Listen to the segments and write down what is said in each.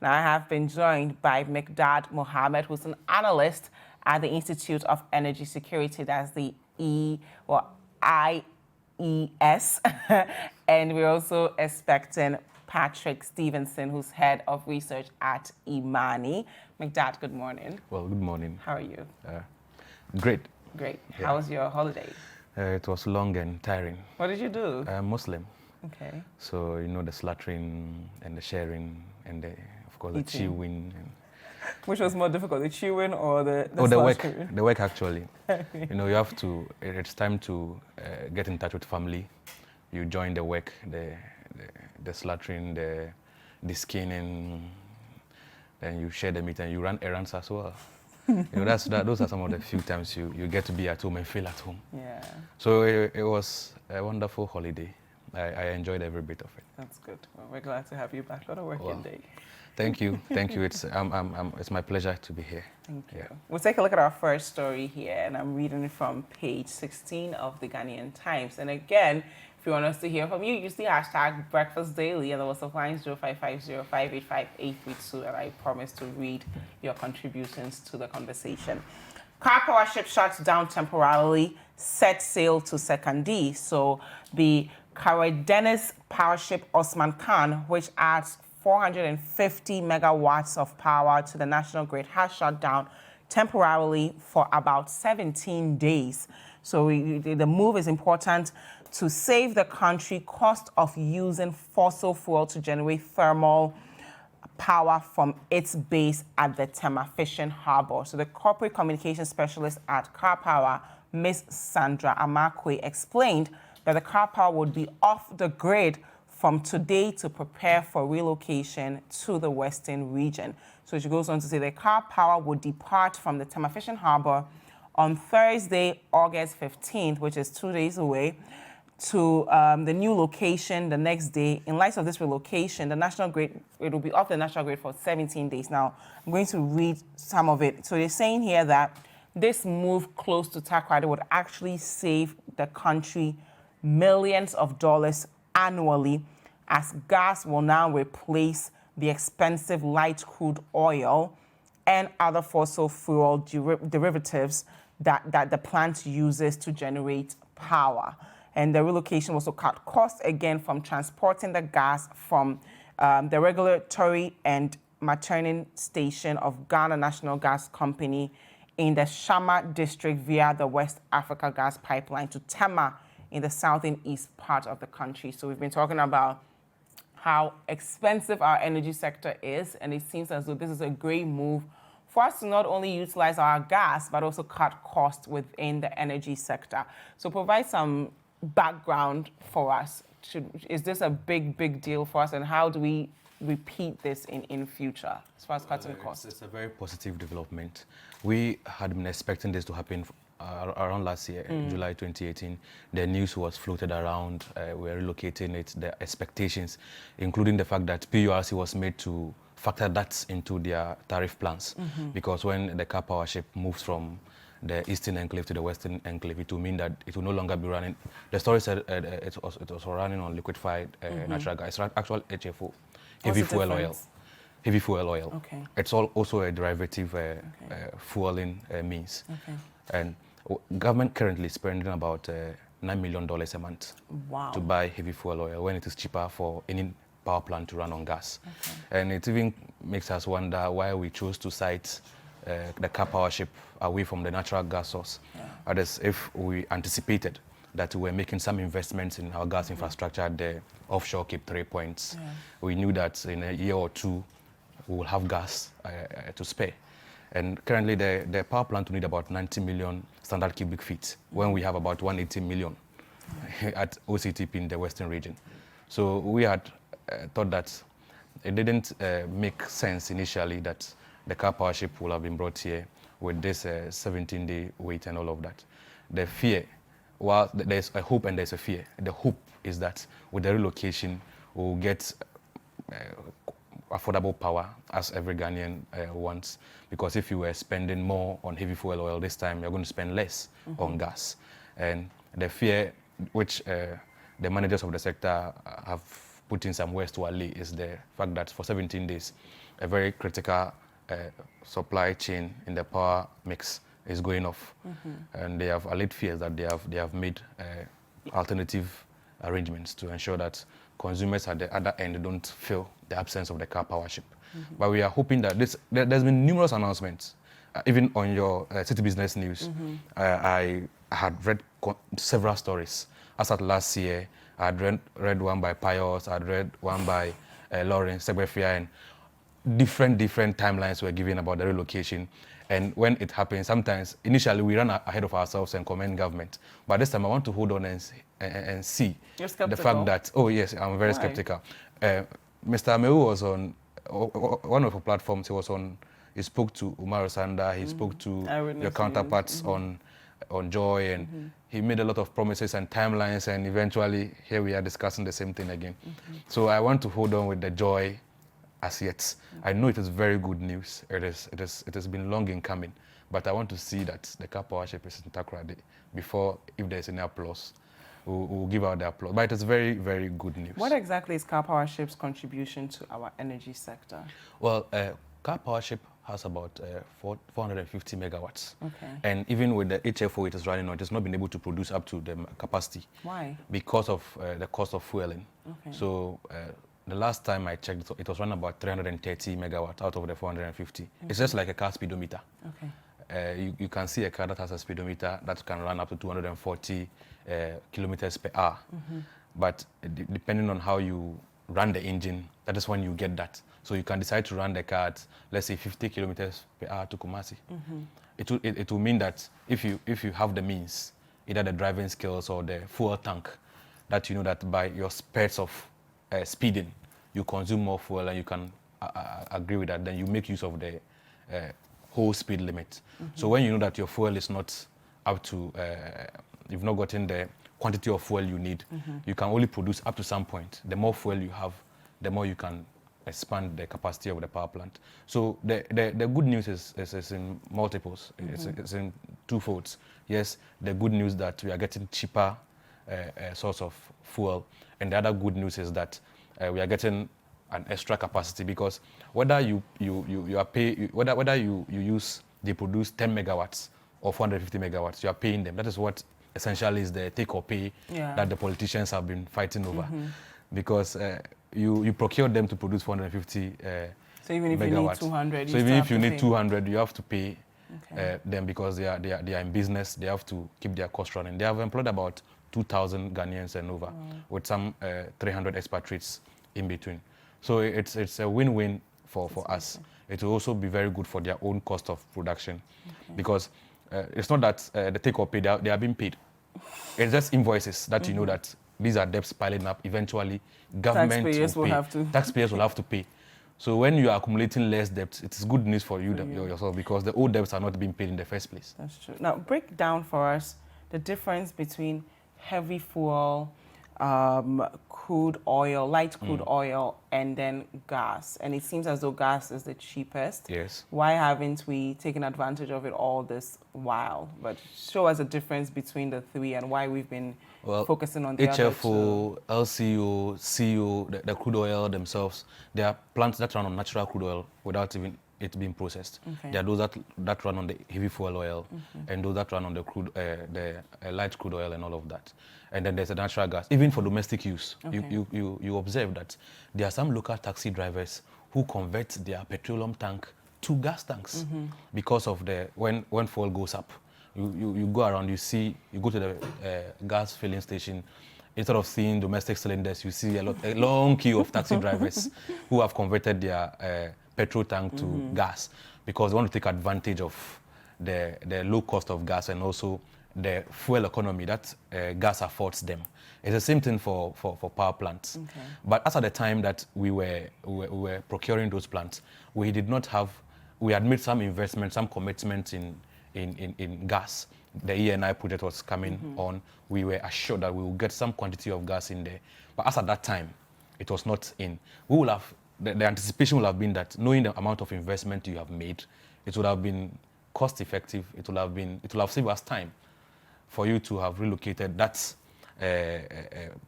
Now, I have been joined by Mikdad Mohammed, who's an analyst at the Institute of Energy Security, that's the IES. And we're also expecting Patrick Stevenson, who's head of research at Imani. Mikdad, good morning. Well, good morning. How are you? Great. Great. Yeah. How was your holiday? It was long and tiring. What did you do? I'm Muslim. Okay. So, you know, the slaughtering and the sharing and, of course, the Eating. chewing. And Which was more difficult, the chewing or the work. slaughtering? The work, actually. You know, you have to, it's time to get in touch with family. You join the work, the slaughtering, the skinning, then you share the meat and you run errands as well. You know, those are some of the few times you get to be at home and feel at home. Yeah. So it was a wonderful holiday. I enjoyed every bit of it. That's good. Well, we're glad to have you back. What a working day. Thank you. Thank you. It's my pleasure to be here. Thank you. Yeah. We'll take a look at our first story here, and I'm reading it from page 16 of the Ghanaian Times. And again, if you want us to hear from you, use the hashtag Breakfast Daily, and the WhatsApp line 0550585832, and I promise to read your contributions to the conversation. Car power ship shuts down temporarily, set sail to Sekandi. So the Karedenis power ship Osman Khan, which adds 450 megawatts of power to the national grid, has shut down temporarily for about 17 days. So the move is important to save the country cost of using fossil fuel to generate thermal power from its base at the Tema Fishing Harbor. So the corporate communication specialist at Car Power, Ms. Sandra Amakwe, explained that the car power would be off the grid from today to prepare for relocation to the Western region. So she goes on to say the car power would depart from the Tema Fishing Harbor on Thursday, August 15th, which is 2 days away, to the new location the next day. In light of this relocation, the national grid, it will be off the national grid for 17 days. Now, I'm going to read some of it. So they're saying here that this move close to Takoradi would actually save the country millions of dollars annually, as gas will now replace the expensive light crude oil and other fossil fuel derivatives that the plant uses to generate power. And the relocation also cut costs again from transporting the gas from the regulatory and marketing station of Ghana National Gas Company in the Shama district via the West Africa gas pipeline to Tema in the southern east part of the country. So we've been talking about how expensive our energy sector is, and it seems as though this is a great move for us to not only utilize our gas, but also cut costs within the energy sector. So provide some background for us. Is this a big deal for us, and how do we repeat this in future as far as cutting costs? It's a very positive development. We had been expecting this to happen around last year, July 2018. The news was floated around, we're relocating it, the expectations, including the fact that PURC was made to factor that into their tariff plans, because when the car power ship moves from the eastern enclave to the western enclave, it will mean that it will no longer be running. The story said it was running on liquefied natural gas. It's actual HFO, heavy fuel oil. Heavy fuel oil. Okay. It's also a derivative fueling means. Okay. And government currently is spending about $9 million a month to buy heavy fuel oil when it is cheaper for any power plant to run on gas. Okay. And it even makes us wonder why we chose to site the car power ship away from the natural gas source. Yeah. As if we anticipated that we were making some investments in our gas infrastructure at the offshore Cape 3 points. Yeah. We knew that in a year or two we will have gas to spare. And currently the power plant will need about 90 million standard cubic feet when we have about 180 million at OCTP in the western region. So we had thought that it didn't make sense initially that the car power ship will have been brought here with this 17-day wait and all of that. The fear, well, there's a hope and there's a fear. The hope is that with the relocation, we'll get affordable power, as every Ghanaian wants. Because if you were spending more on heavy fuel oil this time, you're going to spend less on gas. And the fear, which the managers of the sector have put in some words to allay, is the fact that for 17 days, a very critical supply chain in the power mix is going off. And they have allayed fears that they have made alternative arrangements to ensure that consumers at the other end don't feel the absence of the car powership. But we are hoping that there's been numerous announcements, even on your City Business News. I had read several stories. As at last year, I had read one by Pius, I had read one by Lawrence Segbefia, and different timelines were given about the relocation. And when it happens, sometimes, initially, we run ahead of ourselves and commend government. But this time, I want to hold on and see the fact that, oh yes, I'm very skeptical. Mr. Ameu was on one of the platforms. He spoke to Umar Sanda, he spoke to your counterparts on Joy, and he made a lot of promises and timelines, and eventually, here we are discussing the same thing again. So I want to hold on with the Joy as yet. I know it is very good news. It has been long in coming, but I want to see that the car powership is in Takoradi before, if there's any applause, we'll give out the applause. But it is very, very good news. What exactly is car powership's contribution to our energy sector? Well, car powership has about 450 megawatts. Okay. And even with the HFO it is running on, it has not been able to produce up to the capacity. Why? Because of the cost of fueling. Okay. So the last time I checked, it was running about 330 megawatts out of the 450. It's just like a car speedometer. Okay. You can see a car that has a speedometer that can run up to 240 kilometers per hour. But depending on how you run the engine, that is when you get that. So you can decide to run the car at, let's say, 50 kilometers per hour to Kumasi. It will mean that if you have the means, either the driving skills or the fuel tank, that you know that by your spurts of speeding, you consume more fuel, and you can agree with that, then you make use of the whole speed limit. So when you know that your fuel is not up to, you've not gotten the quantity of fuel you need, you can only produce up to some point. The more fuel you have, the more you can expand the capacity of the power plant. So the good news is in multiples. It's in twofolds. Yes, the good news that we are getting cheaper source of fuel, and the other good news is that we are getting an extra capacity, because whether you use, they produce 10 megawatts or 450 megawatts, you are paying them. That is what essentially is the take or pay that the politicians have been fighting over, because you procure them to produce 450 so even if megawatts. You need 200, so even if you need 200, you have to pay them, because they are in business. They have to keep their costs running. They have employed about 2,000 Ghanaians and over, with some 300 expatriates in between. So it's a win-win for us. It will also be very good for their own cost of production, because it's not that the take or pay, they are being paid. It's just invoices that you know that these are debts piling up. Eventually, government taxpayers will have to. Taxpayers will have to pay. So when you are accumulating less debt, it is good news for you yourself, because the old debts are not being paid in the first place. That's true. Now, break down for us the difference between heavy fuel, crude oil, light crude oil, and then gas. And it seems as though gas is the cheapest. Yes. Why haven't we taken advantage of it all this while? But show us a difference between the three and why we've been focusing on the other two. HFO, LCO, CO, the crude oil themselves, they are plants that run on natural crude oil without even it being processed. Okay. There are those that run on the heavy fuel oil, and those that run on the crude, light crude oil and all of that. And then there's a natural gas, even for domestic use. Okay. You observe that there are some local taxi drivers who convert their petroleum tank to gas tanks because of when fuel goes up. You go around, you go to the gas filling station. Instead of seeing domestic cylinders, you see a long queue of taxi drivers who have converted their petrol tank to gas, because they want to take advantage of the low cost of gas and also the fuel economy that gas affords them. It's the same thing for power plants. Okay. But as at the time that we were procuring those plants, we had made some investment, some commitments in gas. The ENI project was coming on. We were assured that we will get some quantity of gas in there. But as at that time, it was not in. We will have, the anticipation will have been that, knowing the amount of investment you have made, it would have been cost effective. It will have saved us time for you to have relocated that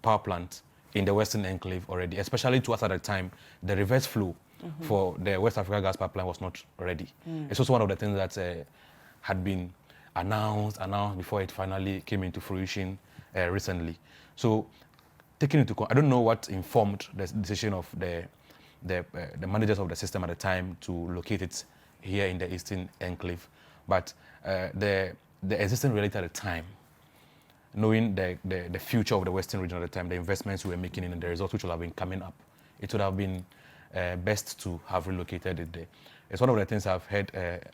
power plant in the Western Enclave already, especially to us at the time, the reverse flow for the West Africa gas pipeline was not ready. It's also one of the things that had been announced before it finally came into fruition recently. So taking into I don't know what informed the decision of the managers of the system at the time to locate it here in the Eastern Enclave, but the existing reality at the time, knowing the future of the Western region at the time, the investments we were making and the results which will have been coming up, it would have been best to have relocated it there. It's one of the things I've heard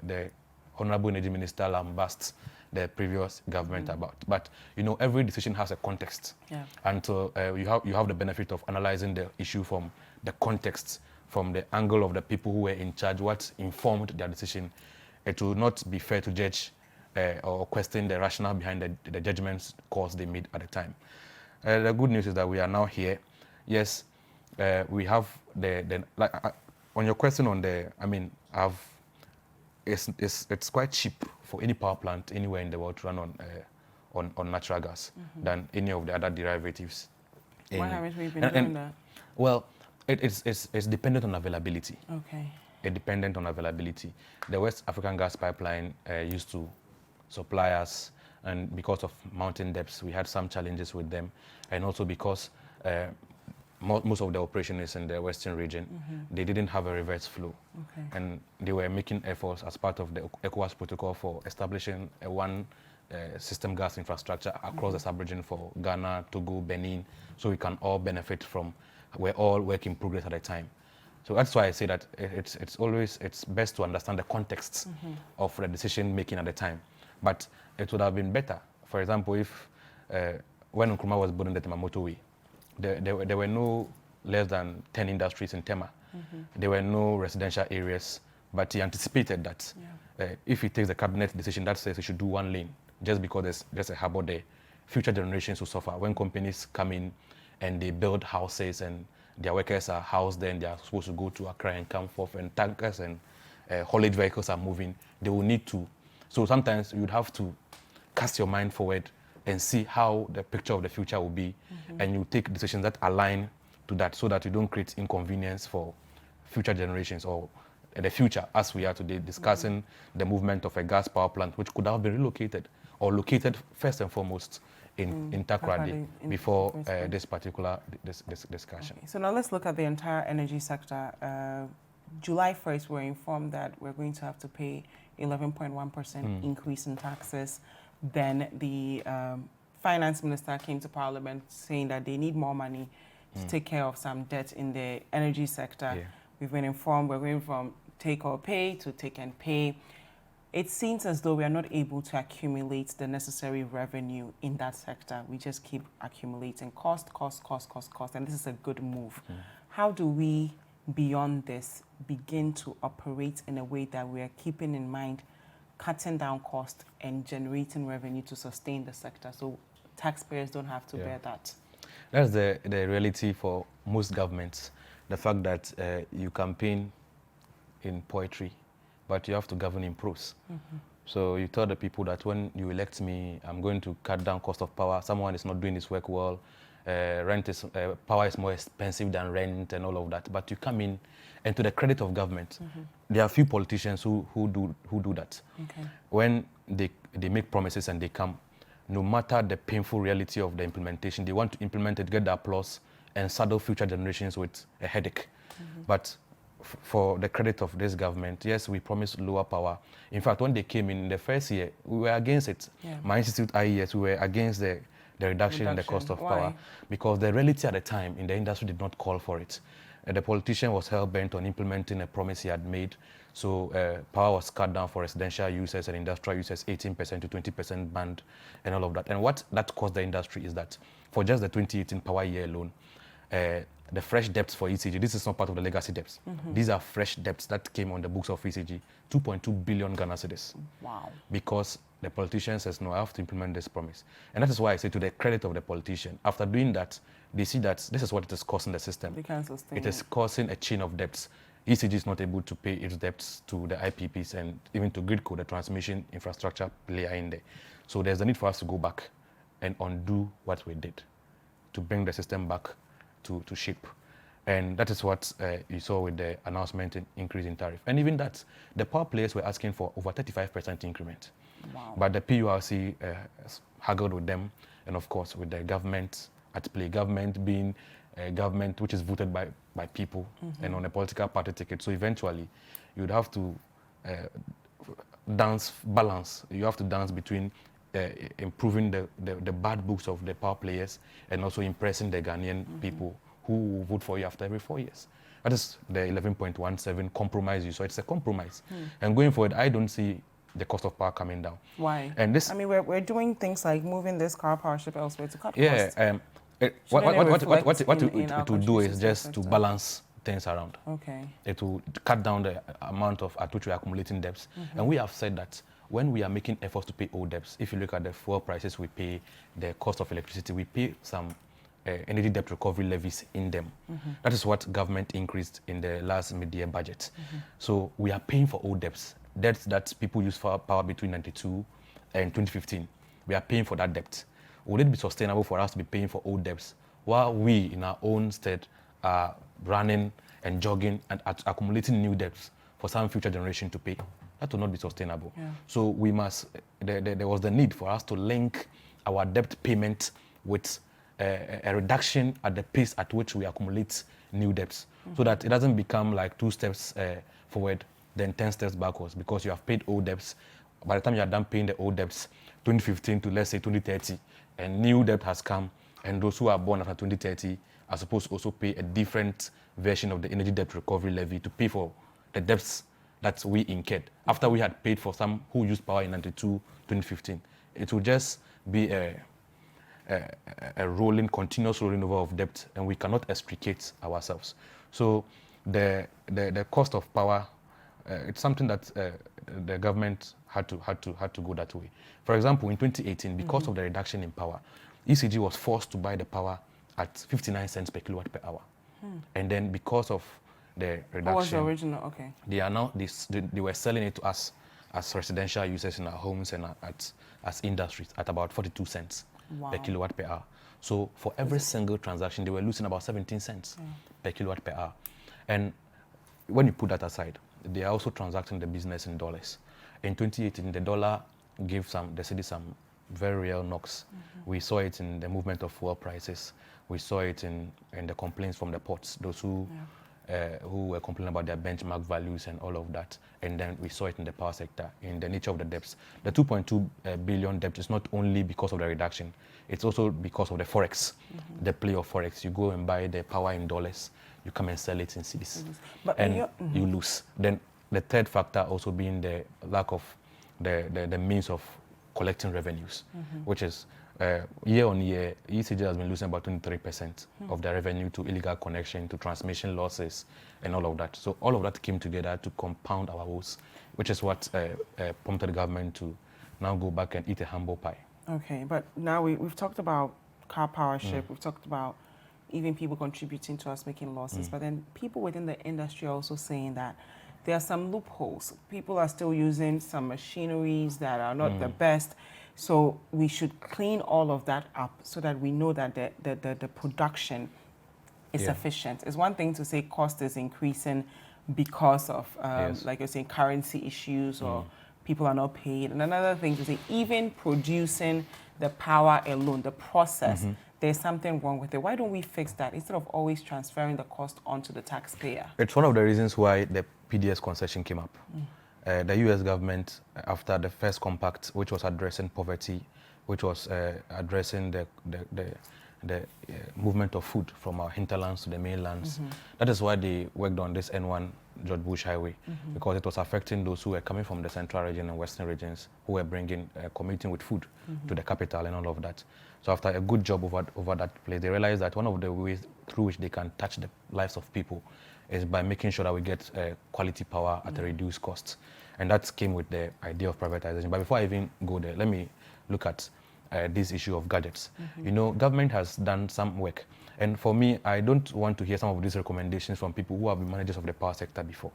the Honorable Energy Minister lambast the previous government about. But you know, every decision has a context. Yeah. And so you have the benefit of analyzing the issue from the context, from the angle of the people who were in charge, what informed their decision. It will not be fair to judge or question the rationale behind the judgments calls they made at the time. The good news is that we are now here. Yes, we have on your question on it's quite cheap for any power plant anywhere in the world to run on natural gas than any of the other derivatives. Why haven't we been doing that? Well, it's dependent on availability. Okay. It's dependent on availability. The West African gas pipeline used to supply us, and because of mountain depths, we had some challenges with them, and also because most of the operation is in the Western region, they didn't have a reverse flow. Okay. And they were making efforts as part of the ECOWAS protocol for establishing a one system gas infrastructure across the sub-region for Ghana, Togo, Benin, so we can all benefit from, we're all work in progress at a time. So that's why I say that it's best to understand the context of the decision making at the time. But it would have been better, for example, if when Nkrumah was building the Tema motorway, there were no less than 10 industries in Tema. There were no residential areas, but he anticipated that if he takes the cabinet decision that says he should do one lane, just because there's just a harbor there, future generations will suffer. When companies come in and they build houses and their workers are housed there and they are supposed to go to Accra and come forth, and tankers and haulage vehicles are moving, they will need to. So sometimes you would have to cast your mind forward and see how the picture of the future will be, and you take decisions that align to that so that you don't create inconvenience for future generations or the future, as we are today discussing the movement of a gas power plant, which could have been relocated or located first and foremost in Takoradi before this particular discussion. Okay. So now let's look at the entire energy sector. July 1st, we're informed that we're going to have to pay 11.1% increase in taxes. Then the finance minister came to Parliament saying that they need more money to take care of some debt in the energy sector. Yeah. We've been informed we're going from take or pay to take and pay. It seems as though we are not able to accumulate the necessary revenue in that sector. We just keep accumulating cost, and this is a good move. How do we, beyond this, begin to operate in a way that we are keeping in mind cutting down cost and generating revenue to sustain the sector so taxpayers don't have to bear that? That's the reality for most governments. The fact that you campaign in poetry, but you have to govern in prose. So you tell the people that when you elect me, I'm going to cut down cost of power. Someone is not doing his work well. Power is more expensive than rent and all of that. But you come in, and to the credit of government, there are a few politicians who do that. Okay. When they make promises and they come, no matter the painful reality of the implementation, they want to implement it, get the applause, and saddle future generations with a headache. But for the credit of this government, yes, we promised lower power. In fact, when they came in the first year, we were against it. Yeah. My institute, IES, we were against the reduction in the cost of power, because the reality at the time in the industry did not call for it. The politician was hell-bent on implementing a promise he had made. So power was cut down for residential users and industrial users, 18% to 20% band and all of that. And what that cost the industry is that for just the 2018 power year alone, the fresh debts for ECG, this is not part of the legacy debts. These are fresh debts that came on the books of ECG, 2.2 billion Ghana cedis. Wow. Because the politician says, no, I have to implement this promise. And that is why I say, to the credit of the politician, after doing that, they see that this is what it is costing the system. They can't sustain it is causing a chain of debts. ECG is not able to pay its debts to the IPPs and even to Gridco, the transmission infrastructure player in there. So there's a need for us to go back and undo what we did to bring the system back to shape. And that is what you saw with the announcement in increase in tariff. And even that, the power players were asking for over 35% increment. Wow. But the PURC haggled with them, and of course with the government at play. Government being a government which is voted by people and on a political party ticket. So eventually, you would have to balance. You have to dance between improving the bad books of the power players and also impressing the Ghanaian people who will vote for you after every 4 years. That is the 11.17 compromise you saw. It's a compromise. And going forward, I don't see the cost of power coming down. Why? And this, I mean, we're doing things like moving this car powership elsewhere to cut yeah, costs. what it will do is just to balance things around. Okay. It will cut down the amount of at which we are accumulating debts. And we have said that when we are making efforts to pay old debts, if you look at the fuel prices we pay, the cost of electricity, we pay some energy debt recovery levies in them. That is what government increased in the last mid-year budget. So we are paying for old debts that people use for power between 92 and 2015. We are paying for that debt. Would it be sustainable for us to be paying for old debts while we, in our own state, are running and jogging and accumulating new debts for some future generation to pay? That will not be sustainable. Yeah. So we must, there was the need for us to link our debt payment with a reduction at the pace at which we accumulate new debts, so that it doesn't become like 2 steps forward, then 10 steps backwards, because you have paid old debts. By the time you are done paying the old debts, 2015 to let's say 2030, and new debt has come, and those who are born after 2030 are supposed to also pay a different version of the energy debt recovery levy to pay for the debts that we incurred after we had paid for some who used power in 92, 2015. It will just be a continuous rolling over of debt, and we cannot extricate ourselves. So the cost of power, it's something that the government had to go that way. For example, in 2018, because of the reduction in power, ECG was forced to buy the power at 59 cents per kilowatt per hour. And then because of the reduction, what was the original? Okay. They were selling it to us as residential users in our homes and as industries at about 42 cents per kilowatt per hour. So for every single transaction, they were losing about 17 cents per kilowatt per hour. And when you put that aside, they are also transacting the business in dollars. In 2018, the dollar gave the city some very real knocks. We saw it in the movement of fuel prices. We saw it in the complaints from the ports, those who were complaining about their benchmark values and all of that. And then we saw it in the power sector, in the nature of the debts. The 2.2 billion debt is not only because of the reduction, it's also because of the forex, the play of forex. You go and buy the power in dollars, you come and sell it in cedis, and you lose. Then the third factor also being the lack of the means of collecting revenues, which is year on year, ECG has been losing about 23% of their revenue to illegal connection, to transmission losses, and all of that. So all of that came together to compound our woes, which is what prompted the government to now go back and eat a humble pie. Okay, but now we've talked about car powership, we've talked about even people contributing to us making losses, but then people within the industry are also saying that there are some loopholes. People are still using some machineries that are not the best. So we should clean all of that up so that we know that the production is sufficient. It's one thing to say cost is increasing because of, like you're saying, currency issues or people are not paid. And another thing to say, even producing the power alone, the process, there's something wrong with it. Why don't we fix that instead of always transferring the cost onto the taxpayer? It's one of the reasons why the PDS concession came up. The US government, after the first compact, which was addressing poverty, which was addressing the movement of food from our hinterlands to the mainlands, that is why they worked on this N1 George Bush Highway, because it was affecting those who were coming from the central region and western regions, who were bringing, commuting with food to the capital and all of that. So after a good job over that place, they realized that one of the ways through which they can touch the lives of people is by making sure that we get quality power at a reduced cost. And that came with the idea of privatization. But before I even go there, let me look at this issue of gadgets. You know, government has done some work. And for me, I don't want to hear some of these recommendations from people who have been managers of the power sector before.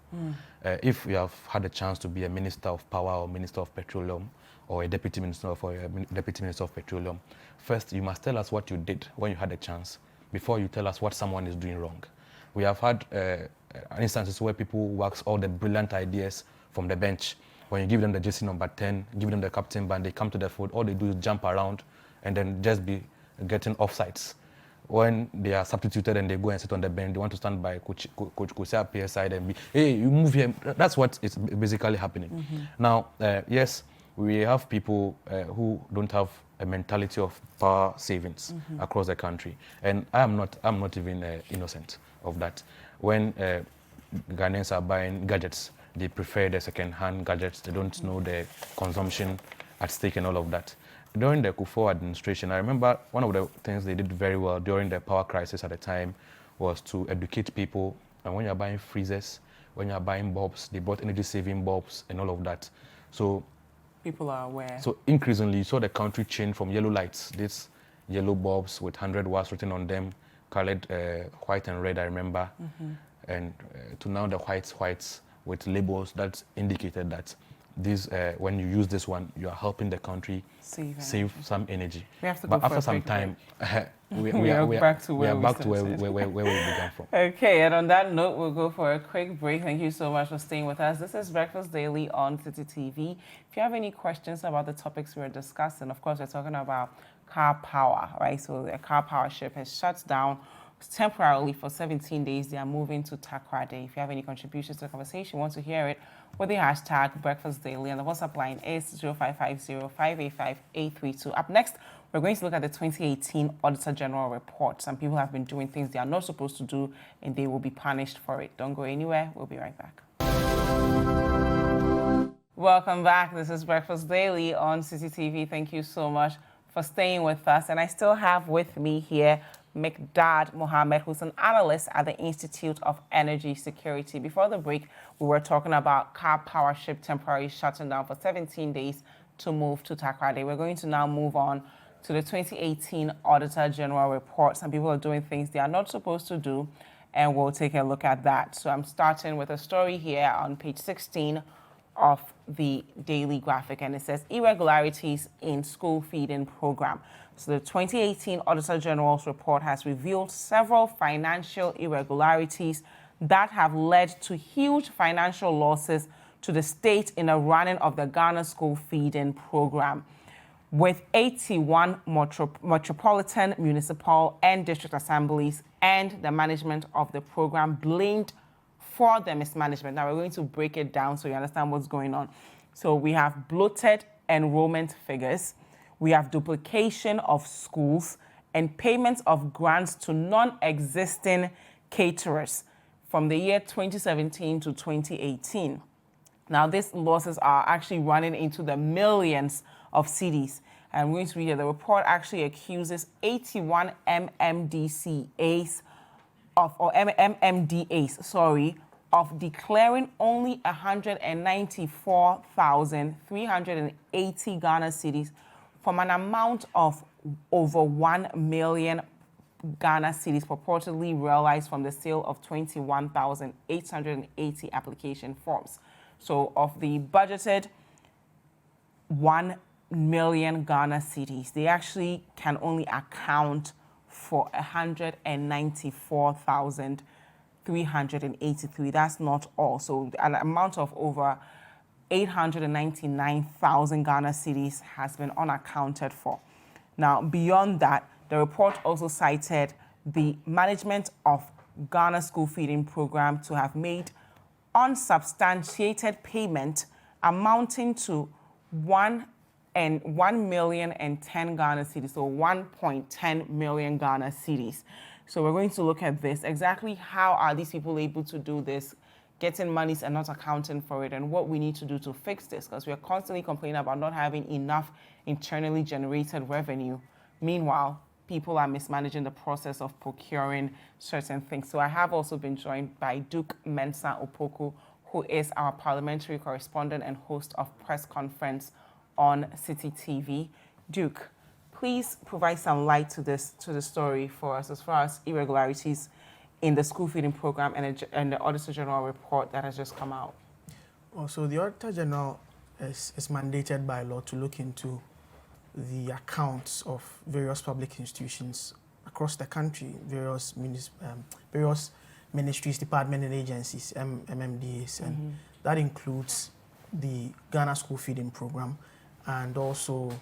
If you have had a chance to be a minister of power or minister of petroleum, or a deputy minister of petroleum, first you must tell us what you did when you had a chance before you tell us what someone is doing wrong. We have had instances where people wax all the brilliant ideas from the bench. When you give them the jersey number 10, give them the captain band, they come to the field, all they do is jump around and then just be getting offsides. When they are substituted and they go and sit on the bench, they want to stand by Coach Kusia PSI side and be, hey, you move here. That's what is basically happening. Now, yes, we have people who don't have a mentality of power savings across the country, and I'm not even innocent of that. When Ghanaians are buying gadgets, they prefer the second-hand gadgets. They don't know the consumption at stake and all of that. During the Kufuor administration, I remember one of the things they did very well during the power crisis at the time was to educate people. And when you're buying freezers, when you're buying bulbs, they bought energy-saving bulbs and all of that. So people are aware. So increasingly, you saw the country change from yellow lights, these yellow bulbs with 100 watts written on them, colored white and red, I remember, and to now the whites with labels that indicated that this, when you use this one, you are helping the country save some energy. We have to but go after for some time, we are back to where we began from. Okay, and on that note, we'll go for a quick break. Thank you so much for staying with us. This is Breakfast Daily on City TV. If you have any questions about the topics we're discussing, of course, we're talking about car power, right? So the car power ship has shut down temporarily for 17 days. They are moving to Takoradi. If you have any contributions to the conversation, want to hear it, with the hashtag Breakfast Daily, and the WhatsApp line is 0550-585-832. Up next, we're going to look at the 2018 Auditor General Report. Some people have been doing things they are not supposed to do, and they will be punished for it. Don't go anywhere. We'll be right back. Welcome back. This is Breakfast Daily on CCTV. Thank you so much for staying with us. And I still have with me here Mikdad Mohammed, who's an analyst at the Institute of Energy Security. Before the break, we were talking about car power ship temporarily shutting down for 17 days to move to Takoradi. We're going to now move on to the 2018 Auditor General Report. Some people are doing things they are not supposed to do, and we'll take a look at that. So I'm starting with a story here on page 16 of the daily graphic, and it says irregularities in school feeding program. So the 2018 Auditor General's report has revealed several financial irregularities that have led to huge financial losses to the state in the running of the Ghana school feeding program, with 81 metropolitan, municipal, and district assemblies and the management of the program blamed for the mismanagement. Now we're going to break it down so you understand what's going on. So we have bloated enrollment figures, we have duplication of schools, and payments of grants to non-existing caterers from the year 2017 to 2018. Now, these losses are actually running into the millions of cedis. And we're going to read here, the report actually accuses 81 MMDAs of declaring only 194,380 Ghana cedis from an amount of over 1 million Ghana cedis purportedly realized from the sale of 21,880 application forms. So of the budgeted 1 million Ghana cedis, they actually can only account for 194,383. That's not all. So an amount of over 899,000 Ghana cedis has been unaccounted for. Now, beyond that, the report also cited the management of Ghana school feeding program to have made unsubstantiated payment amounting to 1,010,000 Ghana cedis, so 1.10 million Ghana cedis. So we're going to look at this. Exactly how are these people able to do this, getting monies and not accounting for it, and what we need to do to fix this, because we are constantly complaining about not having enough internally generated revenue. Meanwhile, people are mismanaging the process of procuring certain things. So I have also been joined by Duke Mensah Opoku, who is our parliamentary correspondent and host of Press Conference on City TV. Duke, please provide some light to the story for us as far as irregularities in the school feeding program and the Auditor General report that has just come out. Well, so the Auditor General is mandated by law to look into the accounts of various public institutions across the country, various ministries, departments, and agencies, MMDAs, and that includes the Ghana School Feeding Program, and also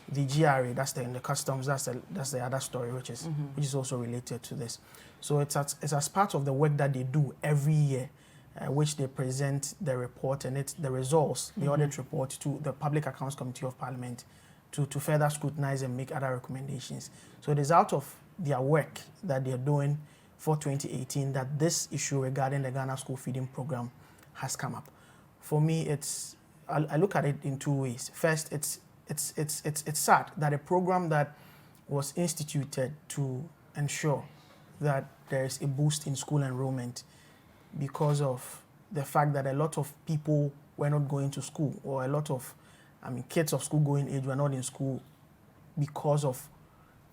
the GRA. That's the customs. That's the other story, which is also related to this. So it's as part of the work that they do every year, which they present the report and the results, the audit report, to the Public Accounts Committee of Parliament to further scrutinize and make other recommendations. So it is out of their work that they're doing for 2018 that this issue regarding the Ghana School Feeding Program has come up. For me, I look at it in two ways. First, it's sad that a program that was instituted to ensure that there is a boost in school enrollment because of the fact that a lot of people were not going to school, or a lot of, kids of school-going age were not in school because of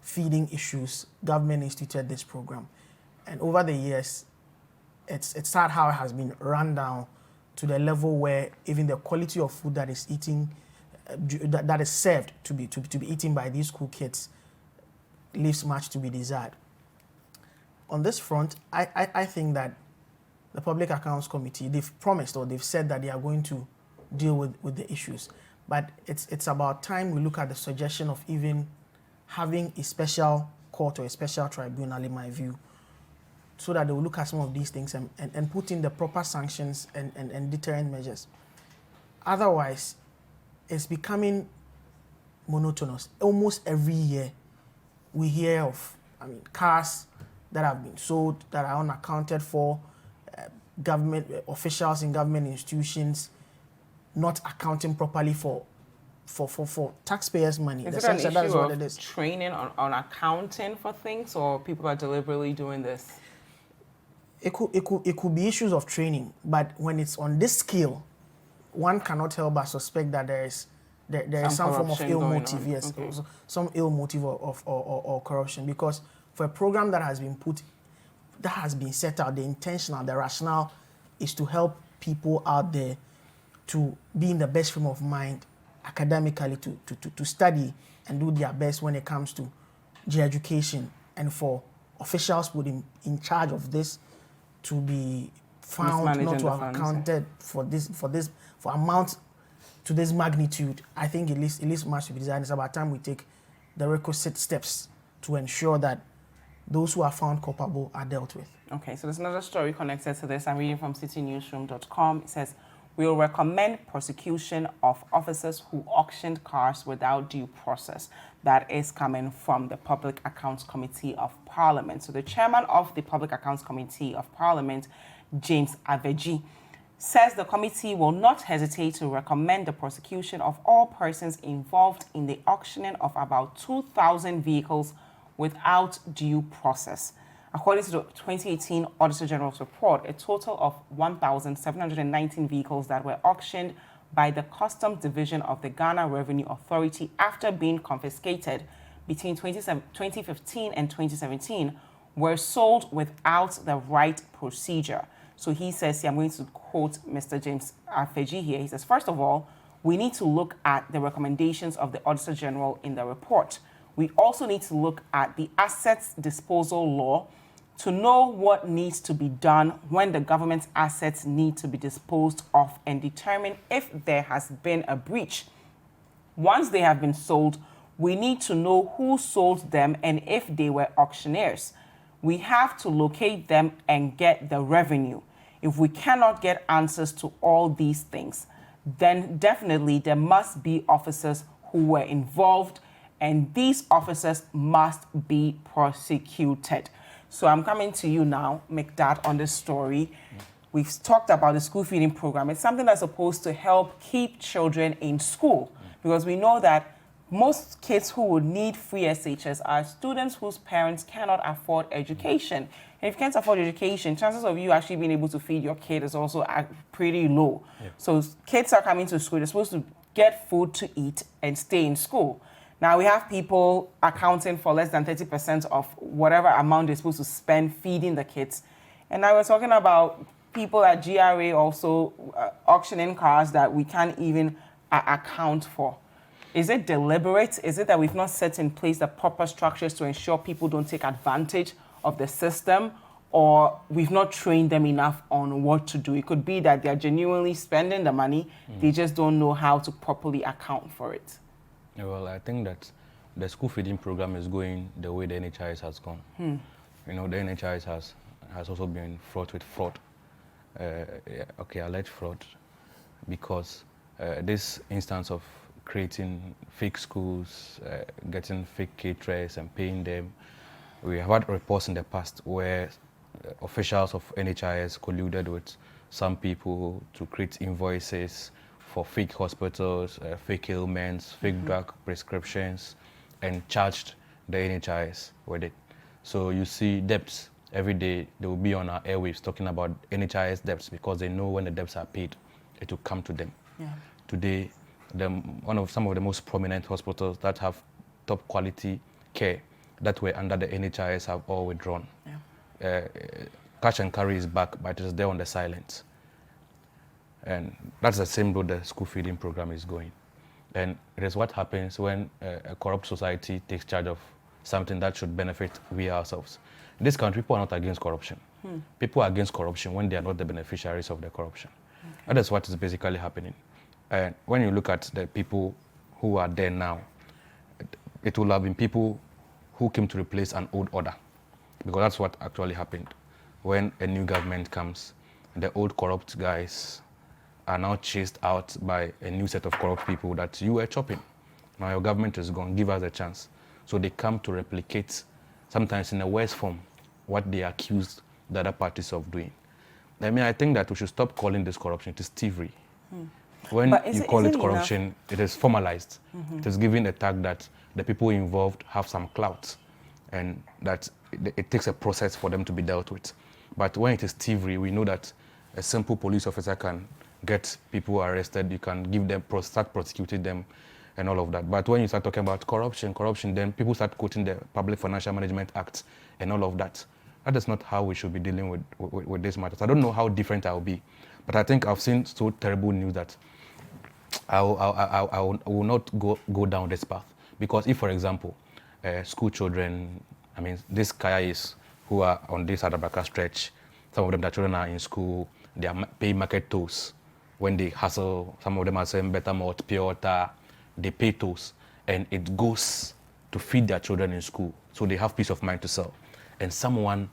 feeding issues. Government instituted this program. And over the years, it's sad how it has been run down to the level where even the quality of food that is eating, that is served to be eaten by these school kids, leaves much to be desired. On this front, I think that the Public Accounts Committee, they've promised, or they've said that they are going to deal with the issues. But it's about time we look at the suggestion of even having a special court or a special tribunal, in my view, so that they will look at some of these things and put in the proper sanctions and deterrent measures. Otherwise, it's becoming monotonous. Almost every year, we hear of cars that have been sold that are unaccounted for, government officials in government institutions not accounting properly for taxpayers' money. Is it an issue of training on accounting for things, or people are deliberately doing this? It could be issues of training, but when it's on this scale, one cannot help but suspect that there is some form of ill motive, yes, okay. Some ill motive or corruption, because for a program that has been set out, the intentional, the rationale is to help people out there to be in the best frame of mind academically, to study and do their best when it comes to education, and for officials put in charge of this to be found not to have accounted for amount to this magnitude. I think it leaves much to be desired. It's about time we take the requisite steps to ensure that those who are found culpable are dealt with. Okay, so there's another story connected to this. I'm reading from citynewsroom.com. It says, we will recommend prosecution of officers who auctioned cars without due process. That is coming from the Public Accounts Committee of Parliament. So the chairman of the Public Accounts Committee of Parliament, James Aveji, says the committee will not hesitate to recommend the prosecution of all persons involved in the auctioning of about 2,000 vehicles without due process. According to the 2018 Auditor General's report, a total of 1,719 vehicles that were auctioned by the Customs Division of the Ghana Revenue Authority after being confiscated between 2015 and 2017 were sold without the right procedure. So he says, I'm going to quote Mr. James Afeji here. He says, first of all, we need to look at the recommendations of the Auditor General in the report. We also need to look at the assets disposal law to know what needs to be done when the government's assets need to be disposed of and determine if there has been a breach. Once they have been sold, we need to know who sold them and if they were auctioneers. We have to locate them and get the revenue. If we cannot get answers to all these things, then definitely there must be officers who were involved, and these officers must be prosecuted. So I'm coming to you now, McDad, on this story. We've talked about the school feeding program. It's something that's supposed to help keep children in school, because we know that most kids who would need free SHS are students whose parents cannot afford education. And if you can't afford education, chances of you actually being able to feed your kid is also pretty low. Yeah. So kids are coming to school, they're supposed to get food to eat and stay in school. Now we have people accounting for less than 30% of whatever amount they're supposed to spend feeding the kids. And now we're talking about people at GRA also auctioning cars that we can't even account for. Is it deliberate? Is it that we've not set in place the proper structures to ensure people don't take advantage of the system? or we've not trained them enough on what to do. It could be that they're genuinely spending the money, they just don't know how to properly account for it. Yeah, well, I think that the school feeding program is going the way the NHIS has gone. You know, the NHIS has also been fraught with fraud. Alleged fraud, because this instance of creating fake schools, getting fake caterers and paying them, we have had reports in the past where officials of NHIS colluded with some people to create invoices for fake hospitals, fake ailments, fake drug prescriptions, and charged the NHIS with it. So you see debts every day. They will be on our airwaves talking about NHIS debts, because they know when the debts are paid, it will come to them. Yeah. Today, some of the most prominent hospitals that have top quality care that were under the NHIS have all withdrawn. Yeah. Cash and carry is back, but it is there on the silent. And that's the same road the school feeding program is going. And it is what happens when a corrupt society takes charge of something that should benefit we ourselves. In this country, people are not against corruption. People are against corruption when they are not the beneficiaries of the corruption. Okay. That is what is basically happening. And when you look at the people who are there now, it will have been people who came to replace an old order, because that's what actually happened. When a new government comes, the old corrupt guys are now chased out by a new set of corrupt people that you were chopping. Now your government is gone, give us a chance. So they come to replicate, sometimes in a worse form, what they accused the other parties of doing. I mean, I think that we should stop calling this corruption. It is thievery. When you call it corruption, it is formalized. It is given a tag that the people involved have some clout, and that it takes a process for them to be dealt with. But when it is thievery, we know that a simple police officer can get people arrested, you can give them, start prosecuting them, and all of that. But when you start talking about corruption, then people start quoting the Public Financial Management Act and all of that. That is not how we should be dealing with these matters. I don't know how different I'll be, but I think I've seen so terrible news that I will not go down this path. Because if, for example, school children, I mean, these Kayais who are on this Adabaka stretch, some of them, their children are in school, they are paying market tolls. When they hustle, some of them are saying better malt, pure water, they pay tolls, and it goes to feed their children in school, so they have peace of mind to sell. And someone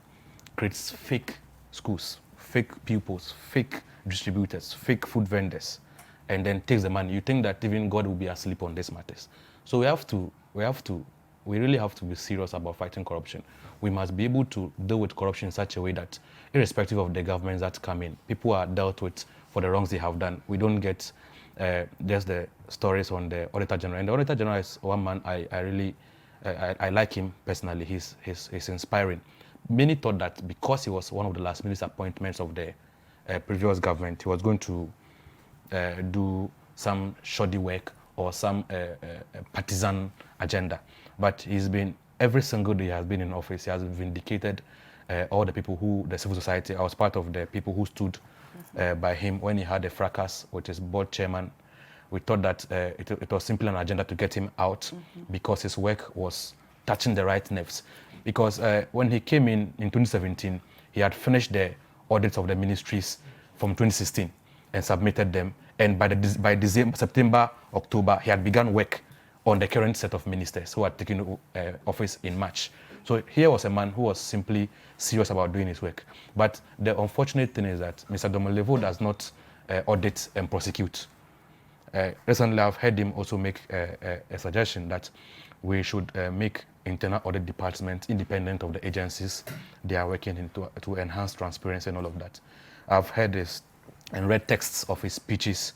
creates fake schools, fake pupils, fake distributors, fake food vendors, and then takes the money. You think that even God will be asleep on these matters. So we really have to be serious about fighting corruption. We must be able to deal with corruption in such a way that, irrespective of the governments that come in, people are dealt with for the wrongs they have done. We don't get just the stories on the Auditor General. And the Auditor General is one man I like him personally. He's inspiring. Many thought that because he was one of the last minute appointments of the previous government, he was going to do some shoddy work or some partisan agenda. But he's been, every single day he has been in office, he has vindicated all the people the civil society. I was part of the people who stood by him when he had a fracas with his board chairman. We thought that it was simply an agenda to get him out because his work was touching the right nerves. Because when he came in 2017, he had finished the audits of the ministries from 2016 and submitted them. And by December, September, October, he had begun work on the current set of ministers who had taken office in March. So here was a man who was simply serious about doing his work. But the unfortunate thing is that Mr. Domolevo does not audit and prosecute. Recently, I've heard him also make a suggestion that we should make internal audit departments independent of the agencies they are working in to enhance transparency and all of that. I've heard this and read texts of his speeches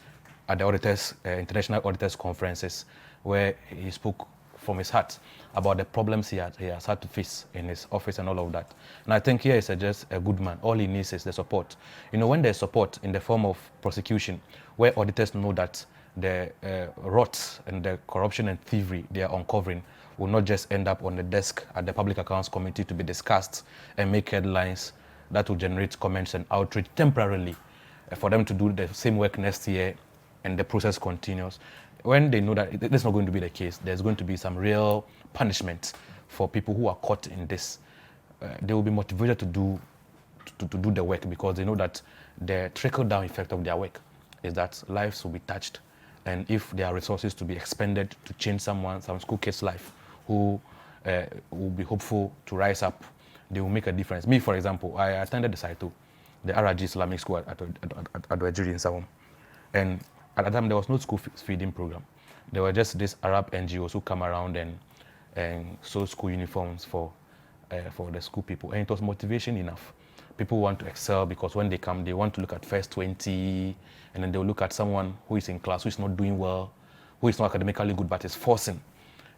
at the auditors, international auditors conferences, where he spoke from his heart about the problems he has had to face in his office and all of that. And I think here is just a good man. All he needs is the support. You know, when there's support in the form of prosecution, where auditors know that the rot and the corruption and thievery they are uncovering will not just end up on the desk at the Public Accounts Committee to be discussed and make headlines that will generate comments and outrage temporarily for them to do the same work next year, and the process continues. When they know that that's not going to be the case, there's going to be some real punishment for people who are caught in this. They will be motivated to do to do the work, because they know that the trickle-down effect of their work is that lives will be touched. And if there are resources to be expended to change some school kid's life who will be hopeful to rise up, they will make a difference. Me, for example, I attended the Saito, the RRG Islamic School at Wejiri in Sawam. And at that time, there was no school feeding program. There were just these Arab NGOs who come around and sew school uniforms for the school people. And it was motivation enough. People want to excel because when they come, they want to look at first 20, and then they'll look at someone who is in class, who is not doing well, who is not academically good, but is forcing.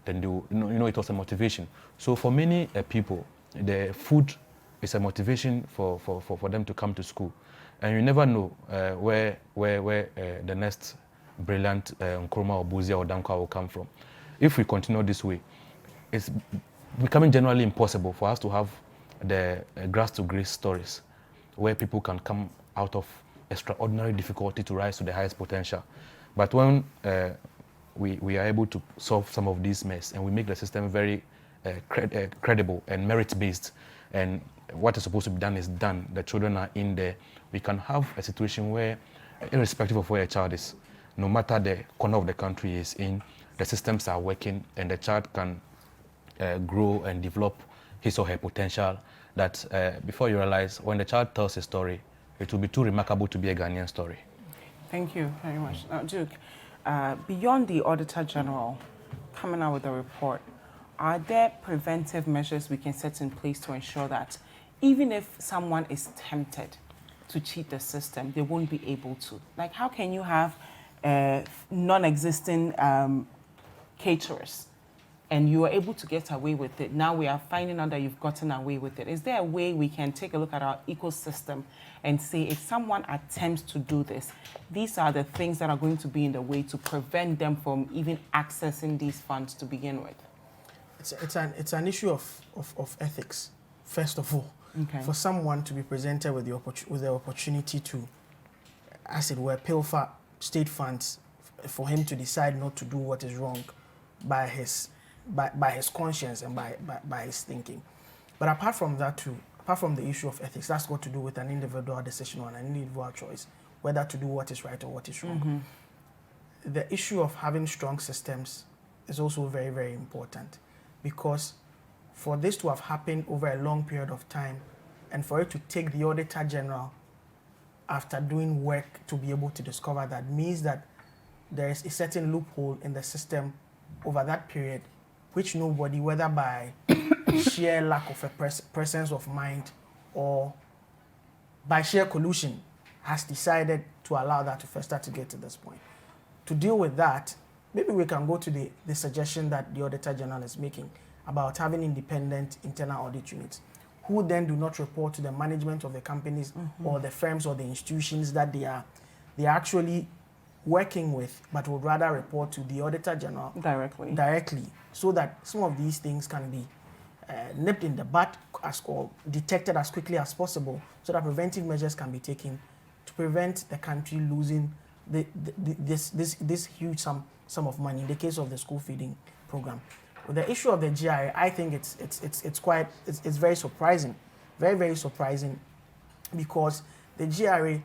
Then it was a motivation. So for many people, the food is a motivation for them to come to school. And you never know where the next brilliant Nkrumah or Buzia or Dankwa will come from. If we continue this way, it's becoming generally impossible for us to have the grass to grace stories where people can come out of extraordinary difficulty to rise to the highest potential. But when we are able to solve some of these mess and we make the system very credible and merit-based, and what is supposed to be done is done, the children are in there, we can have a situation where, irrespective of where a child is, no matter the corner of the country is in, the systems are working and the child can grow and develop his or her potential, that before you realize, when the child tells a story, it will be too remarkable to be a Ghanaian story. Thank you very much. Now, Duke, beyond the Auditor General coming out with a report, are there preventive measures we can set in place to ensure that even if someone is tempted to cheat the system, they won't be able to? Like, how can you have non-existing caterers and you are able to get away with it? Now we are finding out that you've gotten away with it. Is there a way we can take a look at our ecosystem and say, if someone attempts to do this, these are the things that are going to be in the way to prevent them from even accessing these funds to begin with? It's an issue of ethics, first of all. Okay. For someone to be presented with the opportunity to, as it were, pilfer state funds, for him to decide not to do what is wrong by his conscience and by his thinking. But apart from that too, apart from the issue of ethics, that's got to do with an individual decision or an individual choice, whether to do what is right or what is wrong. Mm-hmm. The issue of having strong systems is also very, very important, because for this to have happened over a long period of time and for it to take the Auditor General, after doing work, to be able to discover that, means that there is a certain loophole in the system over that period, which nobody, whether by sheer lack of a presence of mind or by sheer collusion, has decided to allow that to fester to get to this point. To deal with that, maybe we can go to the suggestion that the Auditor General is making about having independent internal audit units, who then do not report to the management of the companies mm-hmm. or the firms or the institutions that they are actually working with, but would rather report to the Auditor General directly, so that some of these things can be nipped in the bud or detected as quickly as possible, so that preventive measures can be taken to prevent the country losing this huge sum of money in the case of the school feeding program. With the issue of the GRA, I think it's very surprising, very, very surprising, because the GRA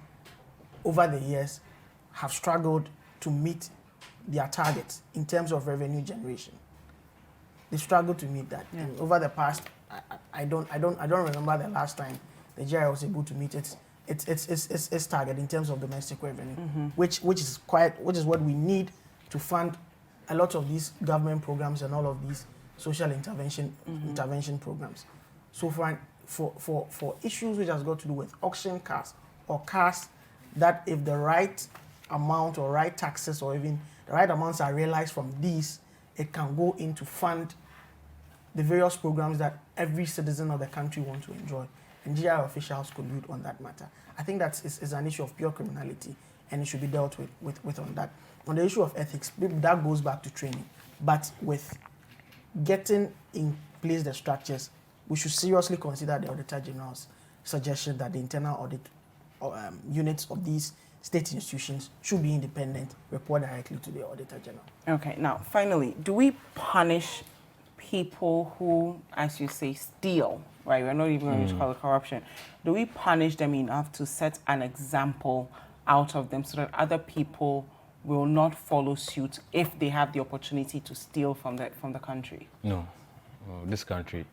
over the years have struggled to meet their targets in terms of revenue generation. They struggled to meet that. Yeah. And over the past, I don't remember the last time the GRA was able to meet its target in terms of domestic revenue, mm-hmm. which is what we need to fund a lot of these government programs and all of these social intervention programs. So for issues which has got to do with auction cars or cars that, if the right amount or right taxes or even the right amounts are realized from these, it can go into fund the various programs that every citizen of the country wants to enjoy. And GRA officials collude on that matter. I think that is an issue of pure criminality, and it should be dealt with on that. On the issue of ethics, that goes back to training. But with getting in place the structures, we should seriously consider the Auditor General's suggestion that the internal audit units of these state institutions should be independent, report directly to the Auditor General. Okay, now finally, do we punish people who, as you say, steal right? We're not even going to call it corruption. Do we punish them enough to set an example out of them so that other people will not follow suit if they have the opportunity to steal from the country? No. This country,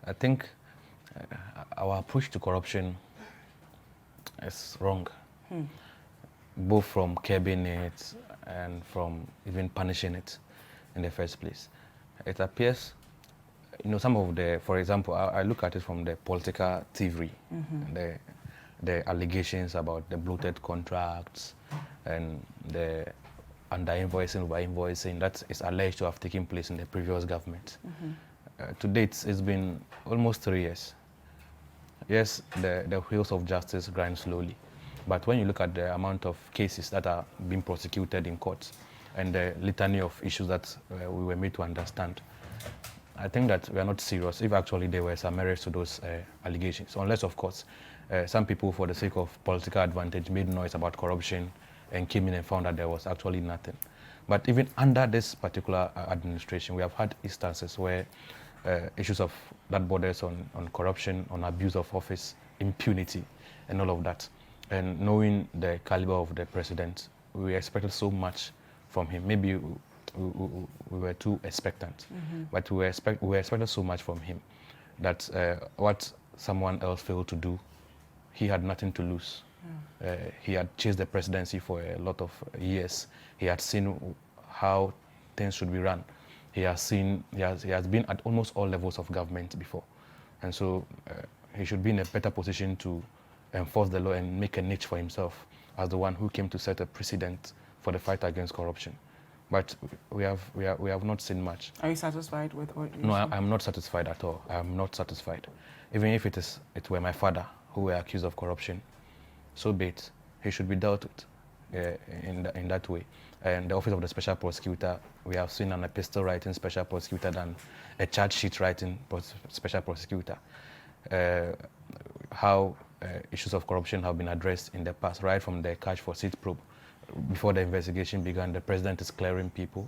I think our approach to corruption is wrong, both from curbing it and from even punishing it in the first place. It appears, some of the, for example, I look at it from the political thievery, the allegations about the bloated contracts and the under-invoicing, over-invoicing that is alleged to have taken place in the previous government. To date, it's been almost 3 years. Yes, the wheels of justice grind slowly, but when you look at the amount of cases that are being prosecuted in courts and the litany of issues that we were made to understand, I think that we are not serious if actually there were some merits to those allegations, unless, of course, some people, for the sake of political advantage, made noise about corruption and came in and found that there was actually nothing. But even under this particular administration, we have had instances where issues of that borders on corruption, on abuse of office, impunity, and all of that. And knowing the caliber of the president, we expected so much from him. Maybe we were too expectant, but we expected so much from him that what someone else failed to do, he had nothing to lose. He had chased the presidency for a lot of years. He had seen how things should be run. He has been at almost all levels of government before. And so he should be in a better position to enforce the law and make a niche for himself as the one who came to set a precedent for the fight against corruption. But we have not seen much. Are you satisfied with what you No, I'm not satisfied at all. I'm not satisfied. Even if it were my father who were accused of corruption, so be it. He should be dealt with in that way. And the Office of the Special Prosecutor, we have seen an epistle writing special prosecutor than a charge sheet writing special prosecutor. How issues of corruption have been addressed in the past, right from the Cash for Seat probe. Before the investigation began, the president is clearing people.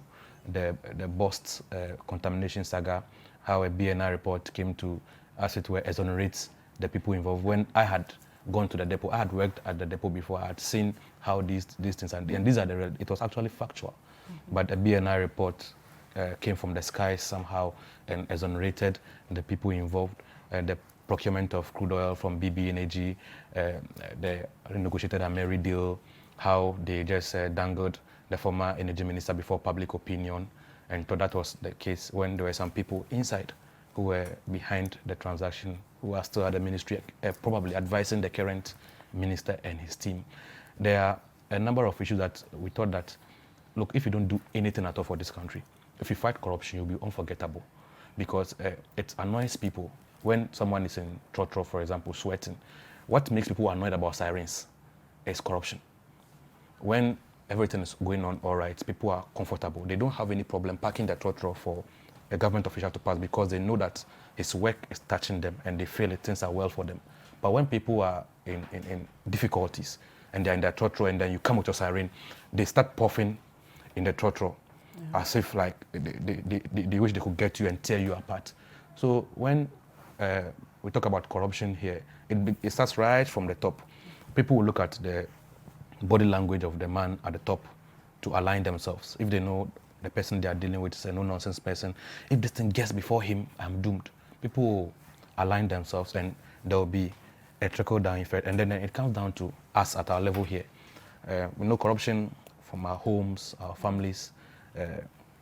The Bost contamination saga, how a BNI report came to, as it were, exonerate the people involved. When I had gone to the depot, I had worked at the depot before, I had seen how these things are, and these are it was actually factual. But a BNI report came from the skies somehow and exonerated the people involved. The procurement of crude oil from BB Energy, the renegotiated Ameri deal, how they just dangled the former energy minister before public opinion, and so that was the case when there were some people inside who were behind the transaction, who are still at the ministry, probably advising the current minister and his team. There are a number of issues that we thought that, look, if you don't do anything at all for this country, if you fight corruption, you'll be unforgettable, because it annoys people when someone is in trotro, for example, sweating. What makes people annoyed about sirens is corruption. When everything is going on all right, people are comfortable. They don't have any problem parking the trotro for a government official to pass because they know that his work is touching them and they feel that things are well for them. But when people are in difficulties and they're in their trotro and then you come with your siren, they start puffing in the trotro as if like they wish they could get you and tear you apart. So when we talk about corruption here, it starts right from the top. People will look at the body language of the man at the top to align themselves. If they know the person they are dealing with is a no-nonsense person, if this thing gets before him, I'm doomed. People will align themselves and there will be a trickle-down effect. And then it comes down to us at our level here. We know corruption from our homes, our families,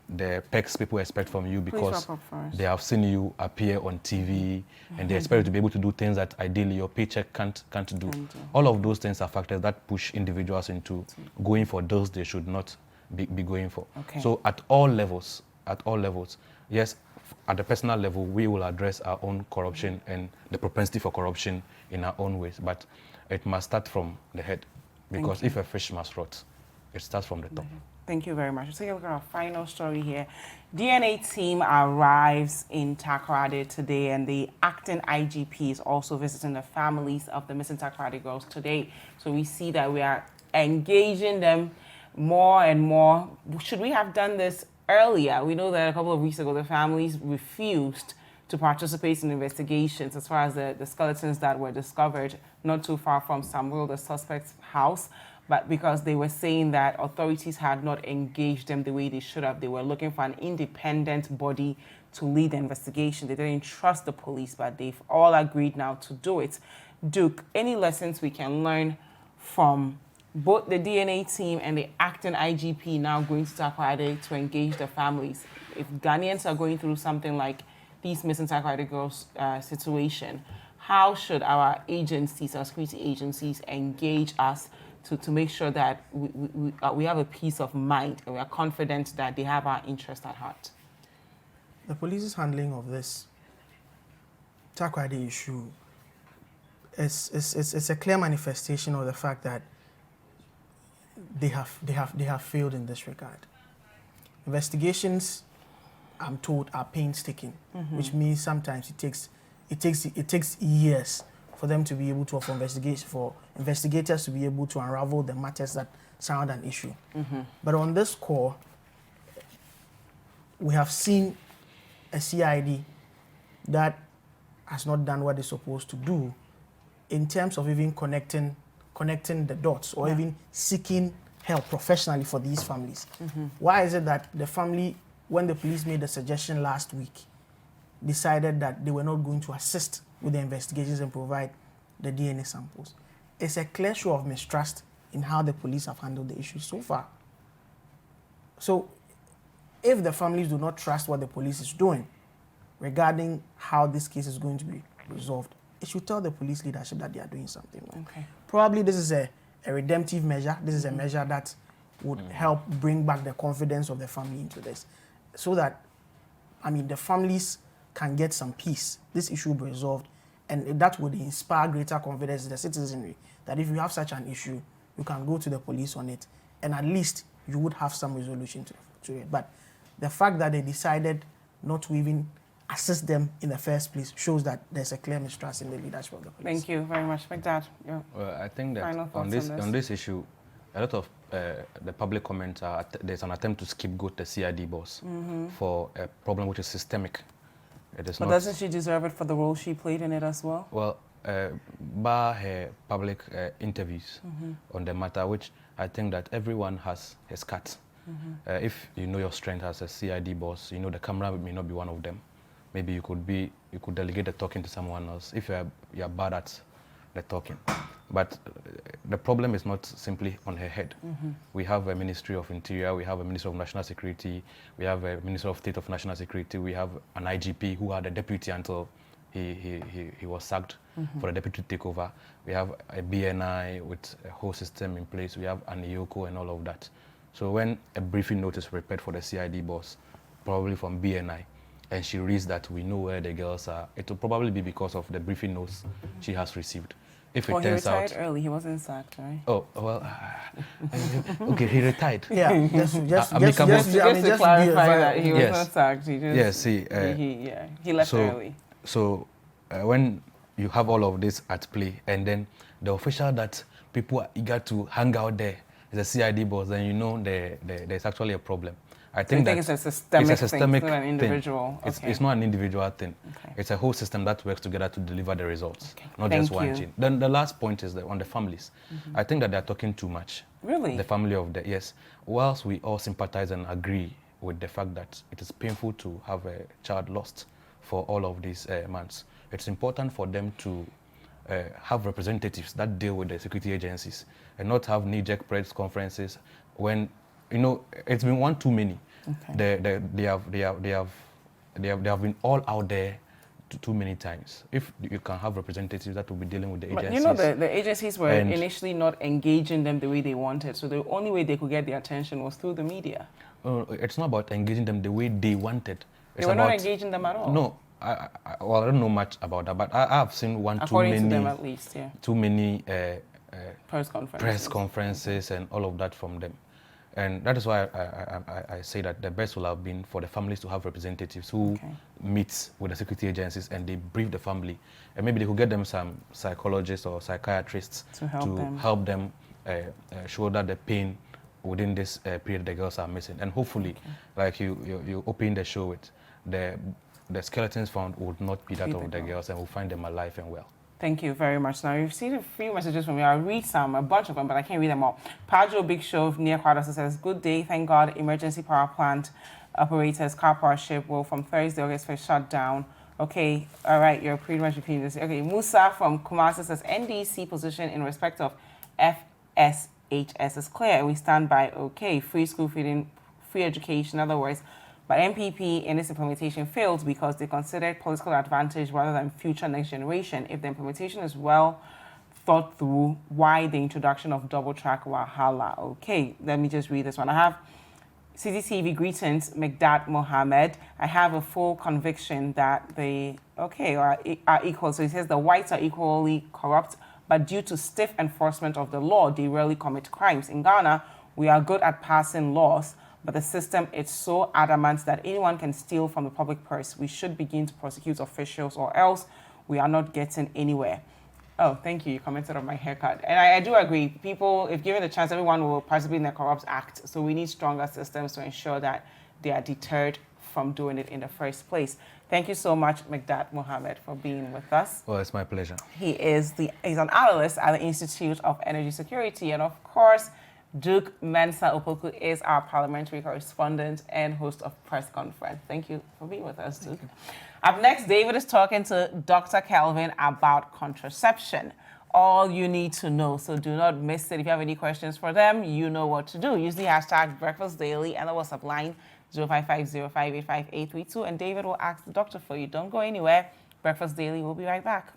the perks people expect from you because they have seen you appear on TV and they expect you to be able to do things that ideally your paycheck can't do. All of those things are factors that push individuals into going for those they should not be going for. Okay. So at all levels, yes, at the personal level, we will address our own corruption and the propensity for corruption in our own ways, but it must start from the head, because if a fish must rot, it starts from the top. Thank you very much. Let's take a look at our final story here. DNA team arrives in Takoradi today, and the acting IGP is also visiting the families of the missing Takoradi girls today. So we see that we are engaging them more and more. Should we have done this earlier? We know that a couple of weeks ago, the families refused to participate in investigations as far as the skeletons that were discovered not too far from Samuel, the suspect's house, but because they were saying that authorities had not engaged them the way they should have. They were looking for an independent body to lead the investigation. They didn't trust the police, but they've all agreed now to do it. Duke, any lessons we can learn from both the DNA team and the acting IGP now going to Takoradi to engage the families? If Ghanaians are going through something like these missing Takoradi girls situation, how should our agencies, our security agencies, engage us to make sure that we have a peace of mind and we are confident that they have our interest at heart? The police's handling of this Takoradi issue it's a clear manifestation of the fact that they have failed in this regard. Investigations, I'm told, are painstaking, which means sometimes it takes years for them to be able to for investigators to be able to unravel the matters that surround an issue. But on this score, we have seen a CID that has not done what it's supposed to do in terms of even connecting the dots or even seeking help professionally for these families. Why is it that the family, when the police made the suggestion last week, decided that they were not going to assist with the investigations and provide the DNA samples? It's a clear show of mistrust in how the police have handled the issue so far. So if the families do not trust what the police is doing regarding how this case is going to be resolved, it should tell the police leadership that they are doing something wrong. Okay. Probably this is a redemptive measure. This is a measure that would help bring back the confidence of the family into this, so that, the families can get some peace. This issue will be resolved, and that would inspire greater confidence in the citizenry that if you have such an issue, you can go to the police on it, and at least you would have some resolution to it. But the fact that they decided not to even assist them in the first place shows that there's a clear mistrust in the leadership of the police. Thank you very much, McDad. Well, I think that on this issue, a lot of the public comments are there's an attempt to scapegoat the CID boss for a problem which is systemic. It is but doesn't she deserve it for the role she played in it as well? Well, bar her public interviews on the matter, which I think that everyone has his cut. If you know your strength as a CID boss, you know the camera may not be one of them. Maybe you could delegate the talking to someone else if you're bad at the talking. But the problem is not simply on her head. We have a Ministry of Interior, we have a Minister of National Security, we have a Minister of State of National Security, we have an IGP who had a deputy until he was sacked for the deputy takeover. We have a BNI with a whole system in place. We have an IOCO and all of that. So when a briefing note is prepared for the CID boss, probably from BNI, and she reads that we know where the girls are, it will probably be because of the briefing notes she has received. If it turns out... he retired early, he wasn't sacked, right? Oh, well, okay, he retired. Yeah, just to clarify that he was not sacked. He left early. So when you have all of this at play, and then the official that people are eager to hang out there is a CID boss, then you know there's actually a problem. I think it's a systemic thing, it's not an individual. It's not an individual thing. Okay. It's a whole system that works together to deliver the results, not Thank just one you. gene. Then the last point is on the families. I think that they're talking too much. Really? The family of yes. Whilst we all sympathize and agree with the fact that it is painful to have a child lost for all of these months, it's important for them to have representatives that deal with the security agencies and not have knee-jerk press conferences when, it's been one too many. Okay. They have been all out there too many times. If you can have representatives that will be dealing with the agencies. But the agencies were initially not engaging them the way they wanted, so the only way they could get their attention was through the media. It's not about engaging them the way they wanted. They were not engaging them at all? No. I don't know much about that, but I have seen According to them at least, yeah. Too many press conferences and all of that from them. And that is why I say that the best will have been for the families to have representatives who meet with the security agencies and they brief the family. And maybe they could get them some psychologists or psychiatrists to help them shoulder the pain within this period the girls are missing. And hopefully, like you open the show with, the the skeletons found would not be that of the girls, and we'll find them alive and well. Thank you very much. Now, you've seen a few messages from me. I'll read a bunch of them, but I can't read them all. Padro Big Show near Quadrasa says, good day, thank God, emergency power plant operators, car power ship will from Thursday, August 1st, shut down. Okay, all right, you're pretty much repeating this. Okay, Musa from Kumasi says, NDC position in respect of FSHS is clear. We stand by, okay, free school feeding, free education, in other words. But MPP in this implementation failed because they considered political advantage rather than future next generation. If the implementation is well thought through, why the introduction of double track Wahala? Okay, let me just read this one. I have CCTV greetings, Mcdad Mohammed. I have a full conviction that they, are equal. So he says the whites are equally corrupt, but due to stiff enforcement of the law, they rarely commit crimes. In Ghana, we are good at passing laws, but the system is so adamant that anyone can steal from the public purse. We should begin to prosecute officials or else we are not getting anywhere. Oh, thank you. You commented on my haircut. And I do agree. People, if given the chance, everyone will participate in the corrupt act. So we need stronger systems to ensure that they are deterred from doing it in the first place. Thank you so much, Mcdad Mohammed, for being with us. Well, it's my pleasure. He's an analyst at the Institute of Energy Security. And of course, Duke Mensa Opoku is our parliamentary correspondent and host of Press Conference. Thank you for being with us, Duke. Up next, David is talking to Dr. Kelvin about contraception. All you need to know, so do not miss it. If you have any questions for them, you know what to do. Use the hashtag BreakfastDaily and the WhatsApp line 05505858832, and David will ask the doctor for you. Don't go anywhere. Breakfast Daily will be right back.